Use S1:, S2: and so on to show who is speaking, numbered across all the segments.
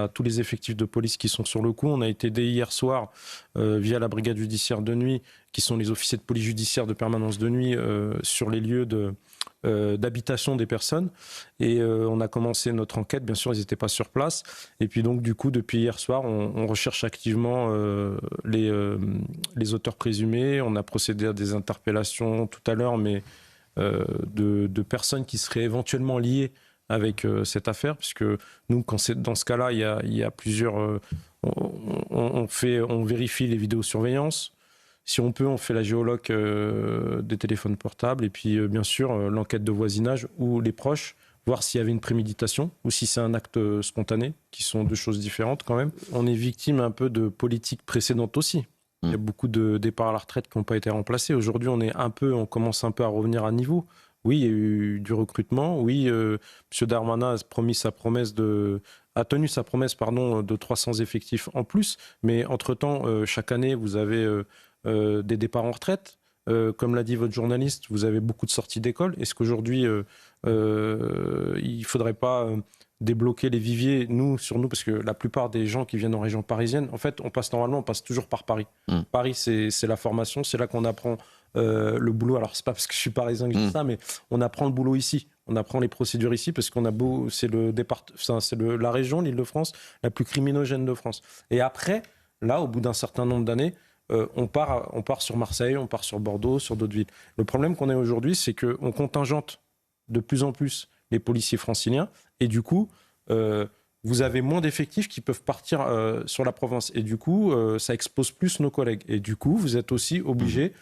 S1: a tous les effectifs de police qui sont sur le coup. On a été dès hier soir, via la brigade judiciaire de nuit, qui sont les officiers de police judiciaire de permanence de nuit, sur les lieux d'habitation des personnes. Et on a commencé notre enquête. Bien sûr, ils n'étaient pas sur place. Et puis donc, du coup, depuis hier soir, on recherche activement les auteurs présumés. On a procédé à des interpellations tout à l'heure, mais de personnes qui seraient éventuellement liées avec cette affaire, puisque nous, quand c'est dans ce cas-là, il y a plusieurs... on vérifie les vidéosurveillances. Si on peut, on fait la géologue des téléphones portables, et puis bien sûr l'enquête de voisinage ou les proches, voir s'il y avait une préméditation ou si c'est un acte spontané, qui sont deux choses différentes quand même. On est victime un peu de politiques précédentes aussi. Il y a beaucoup de départs à la retraite qui n'ont pas été remplacés. Aujourd'hui, on commence un peu à revenir à niveau. Oui, il y a eu du recrutement. Oui, M. Darmanin a tenu sa promesse de 300 effectifs en plus. Mais entre-temps, chaque année, vous avez des départs en retraite. Comme l'a dit votre journaliste, vous avez beaucoup de sorties d'école. Est-ce qu'aujourd'hui, il ne faudrait pas débloquer les viviers, sur nous, parce que la plupart des gens qui viennent en région parisienne, en fait, on passe toujours par Paris. Paris, c'est la formation, c'est là qu'on apprend le boulot. Alors, c'est pas parce que je suis parisien que je dis ça, mais on apprend le boulot ici. On apprend les procédures ici, parce c'est la région, l'Île-de-France, la plus criminogène de France. Et après, là, au bout d'un certain nombre d'années, on part sur Marseille, on part sur Bordeaux, sur d'autres villes. Le problème qu'on a aujourd'hui, c'est qu'on contingente de plus en plus les policiers franciliens, et du coup, vous avez moins d'effectifs qui peuvent partir sur la province. Et du coup, ça expose plus nos collègues. Et du coup, vous êtes aussi obligés,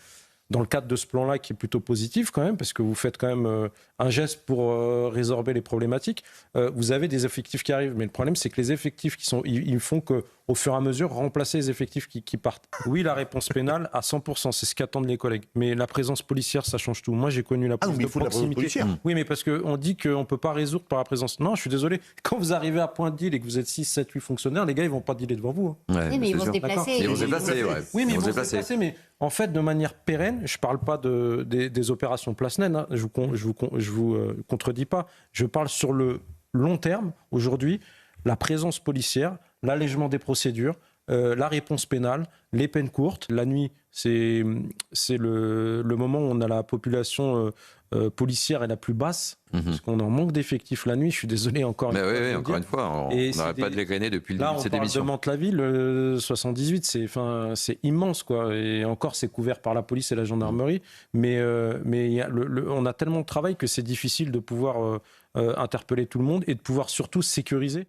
S1: dans le cadre de ce plan-là, qui est plutôt positif quand même, parce que vous faites quand même un geste pour résorber les problématiques, vous avez des effectifs qui arrivent. Mais le problème, c'est que les effectifs ils font qu'au fur et à mesure, remplacer les effectifs qui partent. Oui, la réponse pénale, à 100%, c'est ce qu'attendent les collègues. Mais la présence policière, ça change tout. Moi, j'ai connu la police de proximité. Oui, mais parce qu'on dit qu'on ne peut pas résoudre par la présence. Non, je suis désolé. Quand vous arrivez à point de deal et que vous êtes 6, 7, 8 fonctionnaires, les gars, ils ne vont pas dealer devant vous.
S2: Ouais,
S3: oui, mais ils vont se déplacer.
S2: Ils vont se déplacer, ouais.
S1: Oui, mais ils vont se déplacer, mais en fait, de manière pérenne, je ne parle pas des opérations place-naine, hein, je vous contredis pas. Je parle sur le long terme. Aujourd'hui, la présence policière, l'allègement des procédures, la réponse pénale, les peines courtes. La nuit, c'est le moment où on a la population policière est la plus basse, parce qu'on en manque d'effectifs la nuit. Je suis désolé encore une fois.
S2: Oui, encore une fois, on n'arrête pas de dégrainer depuis le début de cette émission.
S1: Là, on parle de Mantes-la-Ville, 78, c'est immense, quoi. Et encore, c'est couvert par la police et la gendarmerie. Mais on a tellement de travail que c'est difficile de pouvoir interpeller tout le monde et de pouvoir surtout sécuriser.